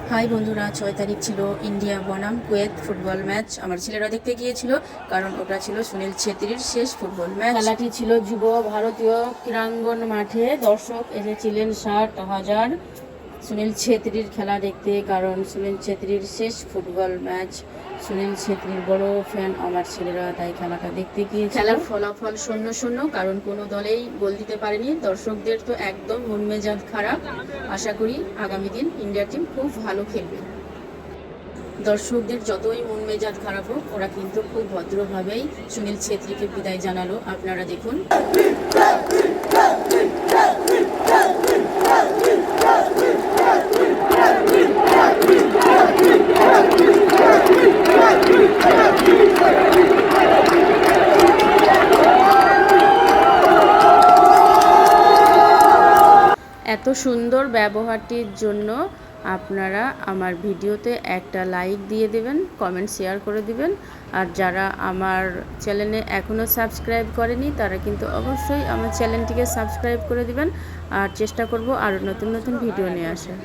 High বন্ধুরা, 6 তারিখ ছিল ইন্ডিয়া বনাম কুয়েত ফুটবল ম্যাচ। আমার ছেলেরা দেখতে গিয়েছিল কারণ ওটা ছিল সুনীল ছেত্রীর শেষ ফুটবল ম্যাচ। খেলাটি ছিল যুব ভারতীয় ক্রীড়াঙ্গন মাঠে। দর্শক এসেছিলেন 60,000 সুনীল ছেত্রীর খেলা দেখতে, কারণ সুনীল ছেত্রীর শেষ ফুটবল ম্যাচ। সুনীল ছেত্রীর বড় ফ্যান আমার ছেলেরা, তাই খেলাটা দেখতে গিয়েছিল। খেলার ফলাফল 0-0, কারণ কোনো দলেই গোল দিতে পারেনি। দর্শকদের তো একদম মন মেজাজ খারাপ। আশা করি আগামী দিন ইন্ডিয়া টিম খুব ভালো খেলবে। দর্শকদের যতই মন মেজাজ খারাপ হোক, ওরা কিন্তু খুব ভদ্রভাবেই সুনীল ছেত্রীকে বিদায় জানালো। আপনারা দেখুন। এত সুন্দর ব্যবহারটির জন্য আপনারা আমার ভিডিওতে একটা লাইক দিয়ে দেবেন, কমেন্ট শেয়ার করে দিবেন। আর যারা আমার চ্যানেলে এখনও সাবস্ক্রাইব করেনি তারা কিন্তু অবশ্যই আমার চ্যানেলটিকে সাবস্ক্রাইব করে দিবেন। আর চেষ্টা করব আরও নতুন নতুন ভিডিও নিয়ে আসার।